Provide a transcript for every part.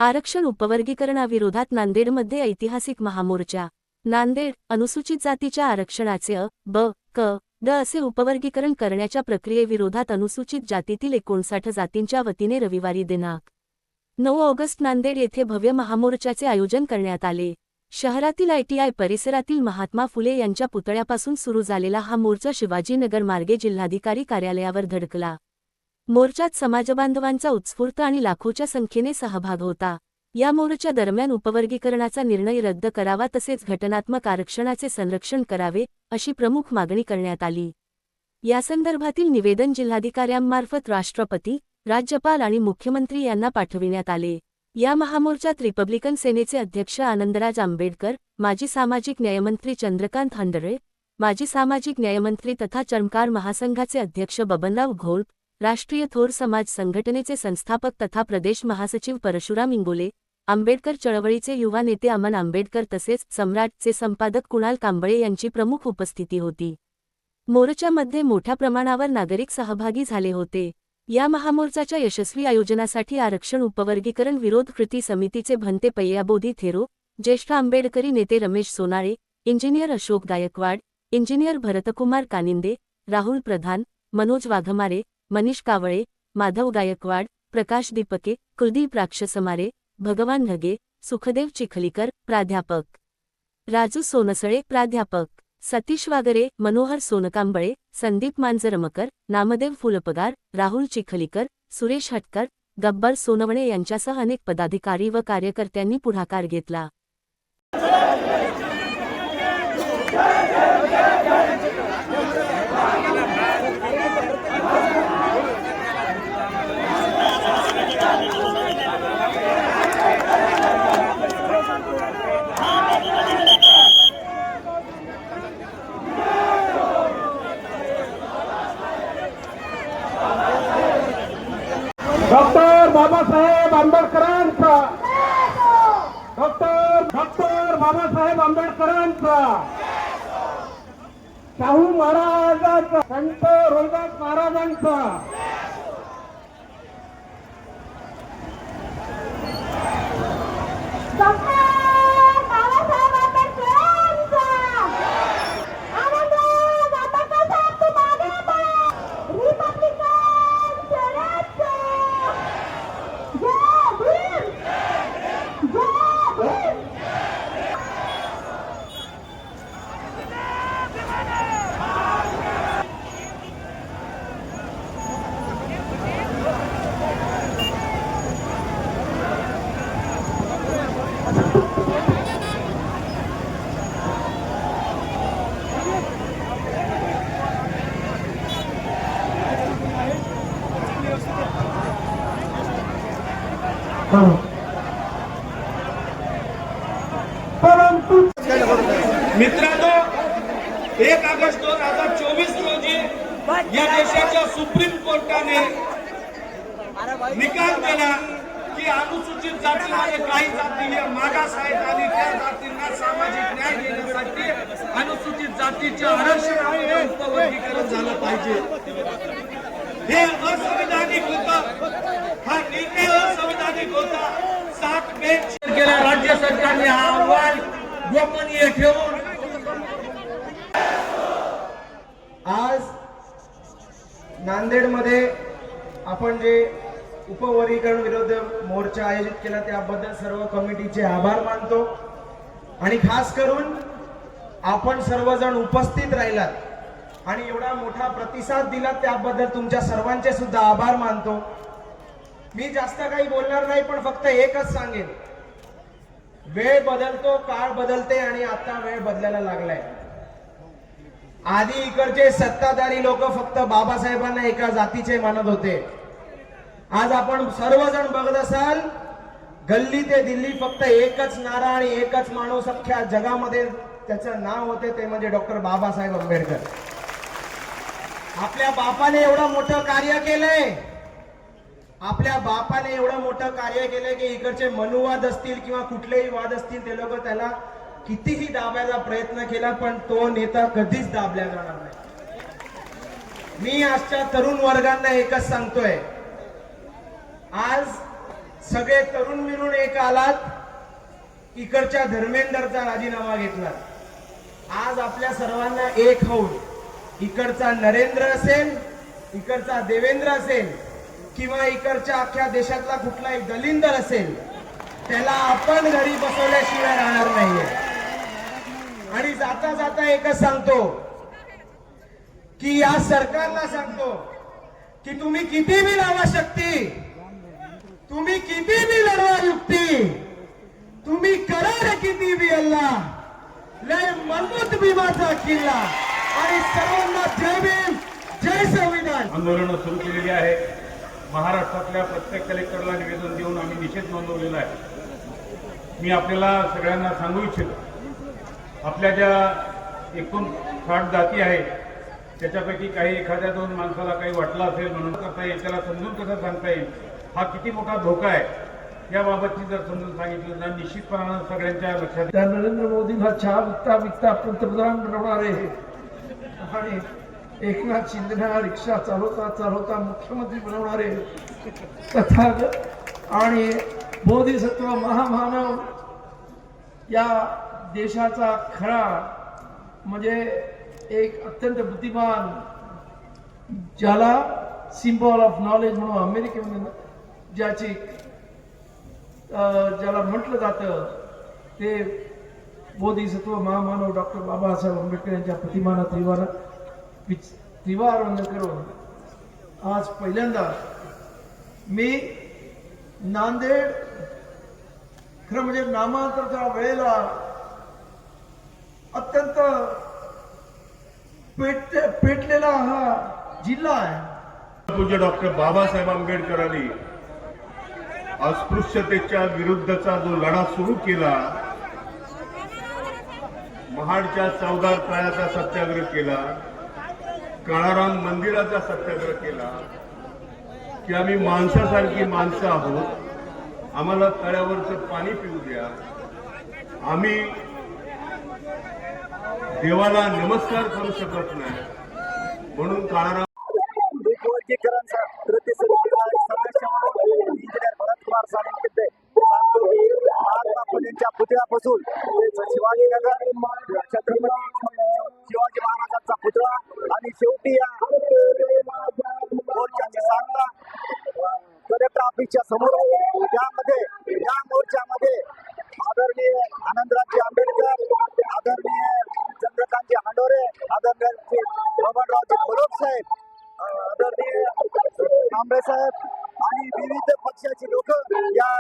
आरक्षण उपवर्गीकरणाविरोधात नांदेडमध्ये ऐतिहासिक महामोर्चा। नांदेड अनुसूचित जातीच्या आरक्षणाचे अ, ब, क, ड असे उपवर्गीकरण करण्याच्या प्रक्रियेविरोधात अनुसूचित जातीतील 59 जातींच्या वतीने रविवारी दिनांक 9 ऑगस्ट नांदेड येथे भव्य महामोर्चाचे आयोजन करण्यात आले। शहरातील ITI परिसरातील महात्मा फुले यांच्या पुतळ्यापासून सुरू झालेला हा मोर्चा शिवाजीनगर मार्गे जिल्हाधिकारी कार्यालयावर धडकला। मोर्चात समाजबांधवांचा उत्स्फूर्त आणि लाखोच्या संख्येने सहभाग होता। या मोर्चा दरम्यान उपवर्गीकरणाचा निर्णय रद्द करावा तसेच घटनात्मक आरक्षणाचे संरक्षण करावे अशी प्रमुख मागणी करण्यात आली। यासंदर्भातील निवेदन जिल्हाधिकाऱ्यांमार्फत राष्ट्रपती, राज्यपाल आणि मुख्यमंत्री यांना पाठविण्यात आले। या महामोर्चात रिपब्लिकन सेनेचे अध्यक्ष आनंदराज आंबेडकर, माजी सामाजिक न्यायमंत्री चंद्रकांत हंडरे, माजी सामाजिक न्यायमंत्री तथा चर्मकार महासंघाचे अध्यक्ष बबनराव घोलप, राष्ट्रीय थोर समाज संघटनेचे संस्थापक तथा प्रदेश महासचिव परशुराम इंगोले, आंबेडकर चळवळीचे युवा नेते अमन आंबेडकर तसेच सम्राटचे संपादक कुणाल कांबळे यांची प्रमुख उपस्थिती होती। मोर्चामध्ये मोठ्या प्रमाणावर नागरिक सहभागी झाले होते। या महामोर्चाच्या यशस्वी आयोजनासाठी आरक्षण उपवर्गीकरण विरोध कृती समितीचे भंते पय्याबोधी थेरो, ज्येष्ठ आंबेडकरी नेते रमेश सोनाळे, इंजिनियर अशोक गायकवाड, इंजिनियर भरतकुमार कानिंदे, राहुल प्रधान, मनोज वाघमारे, मनीष कावळे, माधव गायकवाड, प्रकाश दीपके, कुलदीप राक्षसमारे, भगवान ढगे, सुखदेव चिखलीकर, प्राध्यापक राजू सोनसळे, प्राध्यापक सतीश वागरे, मनोहर सोनकांबळे, संदीप मांजरमकर, नामदेव फुलपगार, राहुल चिखलीकर, सुरेश हटकर, गब्बर सोनवणे यांच्यासह अनेक पदाधिकारी व कार्यकर्त्यांनी पुढाकार घेतला। डॉक्टर बाबासाहेब आंबेडकरांचा, डॉक्टर बाबासाहेब आंबेडकरांचा, शाहू महाराजांचा, संत रोहिदास महाराजांचा, परंतु मित्रांनो 1 ऑगस्ट 2024 रोजी या देशाच्या सुप्रीम कोर्टाने निकाल दिला की अनुसूचित जातीमध्ये काही जाती या मागास आहेत आणि त्या जातींना सामाजिक न्याय देण्यासाठी अनुसूचित जातीचे आरक्षण उपवर्गीकरण झालं पाहिजे। हे असंविधानिक होतं, हा निर्णय असंविधानिक होता। 7 बेंच केला राज्य सरकारने हा अहवाल गोपनीय ठेवून आज नांदेडमध्ये आपण जे उपवर्गीकरण विरोध मोर्चा आयोजित केला त्याबद्दल सर्व कमिटीचे आभार मानतो आणि खास करून आपण सर्वजण उपस्थित राहिलात आणि एवढा मोठा प्रतिसाद दिला त्याबद्दल तुमच्या सर्वांचे सुद्धा आभार मानतो। मी जास्त काही बोलणार नाही, पण फक्त एकच सांगेन, वेळ बदलतो, काळ बदलते आणि आता वेळ बदलायला लागलाय। आधी इकडचे सत्ताधारी लोक फक्त बाबासाहेबांना एका जातीचे मानत होते। आज आपण सर्वजण बघत असाल, गल्ली ते दिल्ली फक्त एकच नारा आणि एकच माणूस अख्ख्या जगामध्ये त्याचं नाव होते, ते म्हणजे डॉक्टर बाबासाहेब आंबेडकर। आपल्या बापाने एवढं मोठं कार्य केलंय, आपल्या बापाने एवढं मोठं कार्य केलंय की इकडचे मनुवाद असतील किंवा कुठलेही वाद असतील ते लोक त्याला कितीही दाबायचा प्रयत्न केला, पण तो नेता कधीच दाबला जाणार नाही। मी आजच्या तरुण वर्गांना एकच सांगतोय, आज सगळे तरुण मिळून एक आलात, इकडच्या धर्मेंद्रचा राजीनामा घेतला. आज आपल्या सर्वांना एक होऊन इकडचा नरेंद्र असेल, इकडचा देवेंद्र असेल किंवा इकडच्या अख्ख्या देशातला कुठलाही दलिंदर असेल, त्याला आपण घरी बसवल्याशिवाय राहणार नाहीये. आणि जाता जाता एकच सांगतो की या सरकारला सांगतो की तुम्ही किती बी लावा शक्ती, तुम्ही किती बी लढवा युक्ती, तुम्ही करा रे किती बी अल्लाह, लय मजबूत भीमाचा किल्ला. आणि सर्वांना जय भीम, जय संविधान. आंदोलनं सुरू केलेली आहे. महाराष्ट्रातल्या प्रत्येक कलेक्टरला निवेदन देऊन आम्ही निषेध नोंदवलेला आहे. मी आपल्याला सगळ्यांना सांगू इच्छितो, आपल्या ज्या एकूण 60 जाती आहेत त्याच्यापैकी काही एखाद्या 2 माणसाला काही वाटलं असेल म्हणून करता येईल, त्याला समजून कसं सांगता येईल हा किती मोठा धोका आहे, याबाबतची जर समजून सांगितलं तर निश्चितपणानं सगळ्यांच्या लक्षात त्या नरेंद्र मोदींना चहा विकता विकता पंतप्रधान बनवणारे आणि एकनाथ शिंदेना रिक्षा चालवता चालवता मुख्यमंत्री बनवणारे तथागत आणि बोधिसत्व महामानव या देशाचा खरा म्हणजे एक अत्यंत बुद्धिमान, ज्याला सिम्बॉल ऑफ नॉलेज म्हणून अमेरिकेमध्ये ज्याची ज्याला म्हटलं जातं ते बोधिसत्व महामानव डॉक्टर बाबासाहेब आंबेडकर यांच्या प्रतिमाना त्रिवार वंदन करून आज पहिल्यांदा मी नांदेड खरं म्हणजे नामांतराच्या वेळेला अत्यंत पेटलेला हा जिल्हा आहे. पूज्य डॉक्टर बाबासाहेब आंबेडकरांनी अस्पृश्यतेच्या विरुद्धचा जो लढा सुरू केला, महाडच्या चौदार तळ्याचा सत्याग्रह केला, काळाराम मंदिराचा सत्याग्रह केला की आम्ही माणसासारखी माणसं आहोत, आम्हाला तळ्यावरचं पाणी पिऊ द्या, आम्ही देवाला नमस्कार करू शकत नाही म्हणून काळाराम वर्गीकरणचा प्रतिनिधीचा सदस्य म्हणून इंजिनियर भरतकुमार साळुंखे सांगतो की महात्मा फुलेंच्या पुतळ्यापासून शिवाजीनगर, छत्रपती शिवाजी महाराजांचा पुतळा आणि शेवटी या मोर्चाची सांगता कलेक्टर ऑफिसच्या समोर. त्यामध्ये या मोर्चामध्ये आदरणीय आनंदरावजी आंबेडकर, आदरणीय चंद्रकांतजी हांडोरे, आदरणीय बबनरावजी घोलप साहेब, आदरणीय कांबळे साहेब आणि विविध पक्षाची लोक या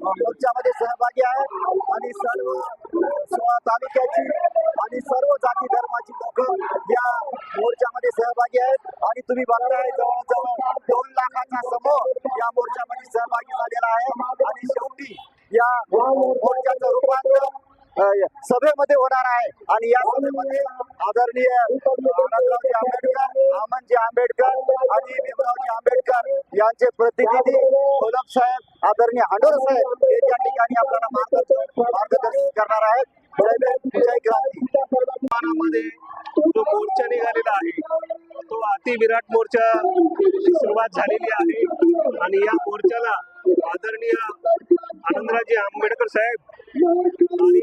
मोर्चामध्ये सहभागी आहेत. आणि सर्व 16 तालुक्याची आणि सर्व जाती धर्माची लोक या मोर्चामध्ये सहभागी आहेत. आणि तुम्ही बघताय जवळजवळ 2 लाखाचा समूह या मोर्चामध्ये सहभागी झालेला आहे. आणि शेवटी या मोर्चाचं रूपांतर सभेमध्ये होणार आहे. आणि या सभेमध्ये आदरणीय आनंदरावजी आंबेडकर, आमनजी आंबेडकर आणि भीमरावजी आंबेडकर यांचे प्रतिनिधी घोलप साहेब, आदरणीय हांडोरे साहेब हे त्या ठिकाणी आपल्याला मार्गदर्शन करणार आहेत. जय क्रांती. जो मोर्चा निघालेला आहे तो अति विराट मोर्चा सुरुवात झालेली आहे. आणि या मोर्चाला आदरणीय आनंदरावजी आंबेडकर साहेब आणि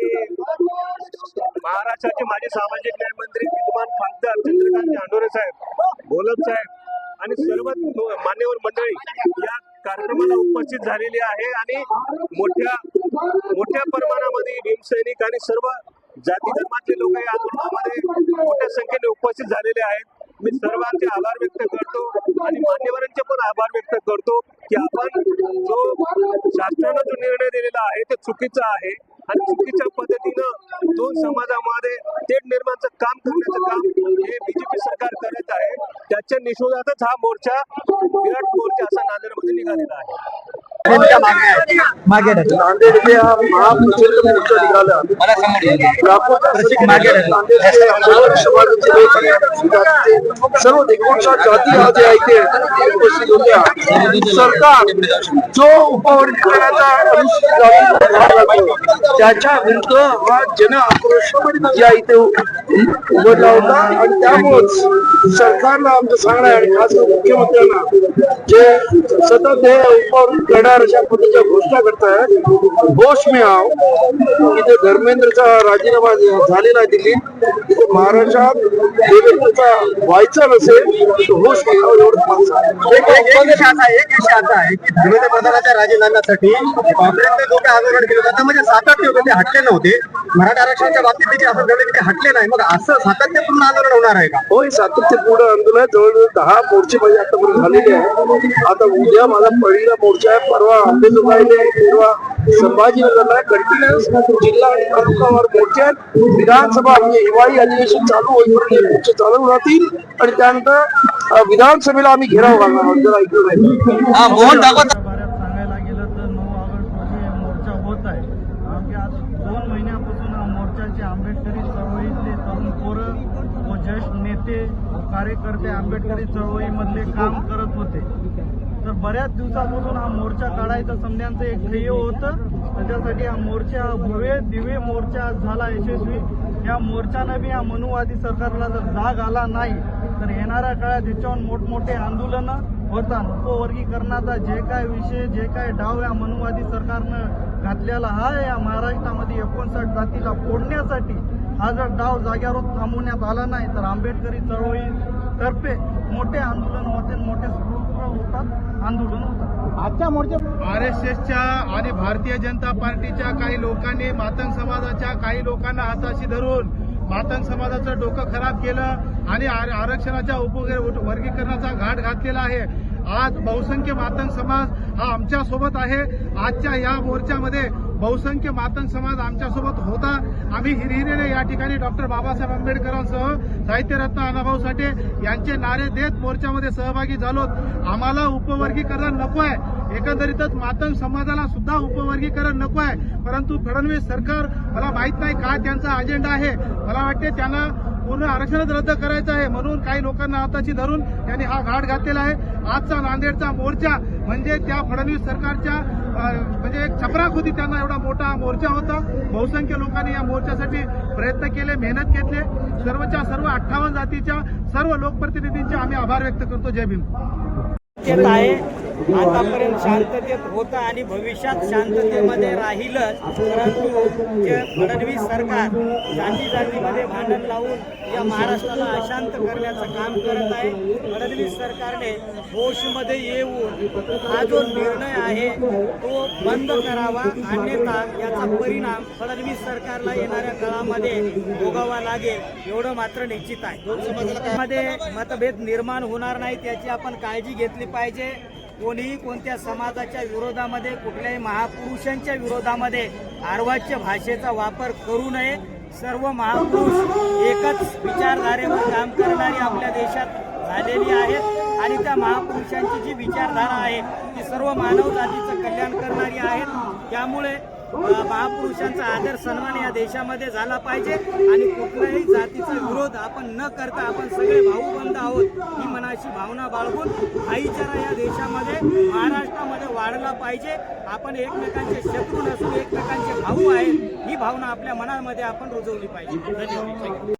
महाराष्ट्राचे माजी सामाजिक न्याय मंत्री विद्यमान खासदार चंद्रकांत हांडोरे साहेब, घोलप साहेब आणि सर्व मान्यवर मंडळी या कार्यक्रमाला उपस्थित झालेली आहे. आणि मोठ्या प्रमाणामध्ये भीमसैनिक आणि सर्व जाती धर्माचे लोक या आंदोलनामध्ये मोठ्या संख्येने उपस्थित झालेले आहेत. मी सर्वांचे आभार व्यक्त करतो आणि मान्यवरांचे पण आभार व्यक्त करतो की आपण जो शासनानं जो निर्णय दिलेला आहे ते चुकीचा आहे आणि चुकीच्या पद्धतीनं 2 समाजामध्ये तेढ निर्माणचं काम करण्याचं काम हे बीजेपी सरकार करत आहे. त्याच्या निषेधातच हा मोर्चा विराट मोर्चा असा नांदेडमध्ये निघालेला आहे. नांदेड महाप्रचंड मोर्चा निघाला. सर्व 19 जाती आज इथे उपस्थित होत्या. सरकार जो उपवर्गीकरणाचा त्याच्या विरुद्ध हा जन आक्रोश या इथे उमटला होता. आणि त्यामुळेच सरकारला आमचं सांगणं आहे आणि खास मुख्यमंत्र्यांना जे सतत हे उपवर्गीकरण सरकार अशा पद्धतीच्या घोषणा करतायत, होश में आओ. इथे धर्मेंद्रचा राजीनामा झालेला आहे दिल्लीत, तिथे महाराष्ट्रात देवेंद्रचा व्हायचा नसेल तर होश में आओ एवढं एक विषय असा आहे की धर्मेंद्र प्रधानाच्या राजीनाम्यासाठी काँग्रेसने जो काही आंदोलन केलं होतं म्हणजे सातत्य होते, ते हटले नव्हते. मराठा आरक्षणाच्या बाबतीत देखील असं झालं की ते हटले नाही. मग असं सातत्यपूर्ण आंदोलन होणार आहे का? होय, सातत्यपूर्ण आंदोलन आहे. जवळजवळ 10 मोर्चे माझे आतापर्यंत झालेले आहे. आता उद्या माझा पहिला मोर्चा आहे, परवा अंबेजोगाईला आहे, परवा संभाजीनगरला आहे. कंटिन्युअस जिल्हा आणि तालुकावार मोर्चे आहेत. विधानसभा म्हणजे हिवाळी अधिवेशन चालू होईपर्यंत हे मोर्चे चालू राहतील आणि त्यानंतर विधानसभेला आम्ही घेराव घालणार आहोत. जरा ऐकून आहे बऱ्याच सांगायला गेलं तर 9 ऑगस्ट रोजी हे मोर्चा होत आहे. आमच्या आज 2 महिन्यापासून हा मोर्चाचे आंबेडकरी चळवळीतले तरुण पोरं व ज्येष्ठ नेते व कार्यकर्ते आंबेडकरी चळवळीमधले काम करत होते. तर बऱ्याच दिवसापासून हा मोर्चा काढायचा समजांचं एक ध्येय होतं. त्याच्यासाठी हा मोर्चा भव्य दिव्य मोर्चा झाला यशस्वी. या मोर्चानं बी या मनुवादी सरकारला जर जाग आला नाही तर येणाऱ्या काळात याच्यावर मोठमोठे आंदोलनं होतात. उपवर्गीकरणाचा जे काय विषय, जे काय डाव या मनुवादी सरकारनं घातलेला आहे या महाराष्ट्रामध्ये 59 जातीला फोडण्यासाठी, हा जर डाव जाग्यावर थांबवण्यात आला नाही तर आंबेडकरी चळवळीतर्फे मोठे आंदोलन होते, मोठे आंदोलन होतात. आजच्या मोर्चा RSSच्या आणि भारतीय जनता पार्टीच्या काही लोकांनी मातंग समाजाच्या काही लोकांना हाताशी धरून मातंग समाजाचं डोकं खराब केलं आणि आरक्षणाच्या उपवर्गीकरणाचा घाट घातलेला आहे. आज बहुसंख्य मातंग समाज हा आमच्या सोबत आहे. आजच्या या मोर्चामध्ये बहुसंख्य मातंग समाज आमच्या सोबत होता. आम्ही हिरिहिरीने या ठिकाणी डॉक्टर बाबासाहेब आंबेडकरांसह साहित्यरत्न अण्णाभाऊ साठे यांचे नारे देत मोर्चामध्ये सहभागी झालोत. आम्हाला उपवर्गीकरण नको आहे, एकंदरीतच मातंग समाजाला सुद्धा उपवर्गीकरण नको आहे. परंतु फडणवीस सरकार, मला माहित नाही काय त्यांचा अजेंडा आहे, मला वाटते त्यांना पूर्ण आरक्षणच रद्द करायचं आहे. म्हणून काही लोकांना हाताची धरून त्यांनी हा घाट घातलेला आहे. आजचा नांदेडचा मोर्चा म्हणजे त्या फडणवीस सरकारच्या म्हणजे एक चपराक त्यांना एवढा मोठा मोर्चा होता. बहुसंख्य लोकांनी या मोर्चासाठी प्रयत्न केले, मेहनत घेतले. सर्वच्या सर्व 58 जातीच्या सर्व लोकप्रतिनिधींचे आम्ही आभार व्यक्त करतो. जय भीम. आहे आतापर्यंत शांततेत होतं आणि भविष्यात शांततेमध्ये राहीलच. परंतु जे फडणवीस सरकार जाती जातीमध्ये भांडण लावून या महाराष्ट्राला अशांत करण्याचं काम करत आहे. फडणवीस सरकारने होशमध्ये येऊन हा जो निर्णय आहे तो बंद करावा, अन्यथा याचा परिणाम फडणवीस सरकारला येणाऱ्या काळामध्ये भोगावा लागेल एवढं मात्र निश्चित आहे. मध्ये मतभेद निर्माण होणार नाहीत याची आपण काळजी घेतली पाहिजे. कोणीही कोणत्या समाजाच्या विरोधामध्ये, कुठल्याही महापुरुषांच्या विरोधामध्ये अर्वाच्य भाषेचा वापर करू नये. सर्व महापुरुष एकच विचारधारेवर काम करणारी आपल्या देशात झालेली आहेत आणि त्या महापुरुषांची जी विचारधारा आहे ती सर्व मानव जातीचं कल्याण करणारी आहेत. त्यामुळे महापुरुषांचा आदर सन्मान या देशामध्ये झाला पाहिजे आणि कुठल्याही जातीचा विरोध आपण न करता आपण सगळे भाऊबंद आहोत ही मनाची भावना बाळगून भाईचारा या देशामध्ये महाराष्ट्रामध्ये वाढला पाहिजे. आपण एकमेकांचे शत्रू नसून एकमेकांचे भाऊ आहेत ही भावना आपल्या मनामध्ये आपण रुजवली पाहिजे. धन्यवाद.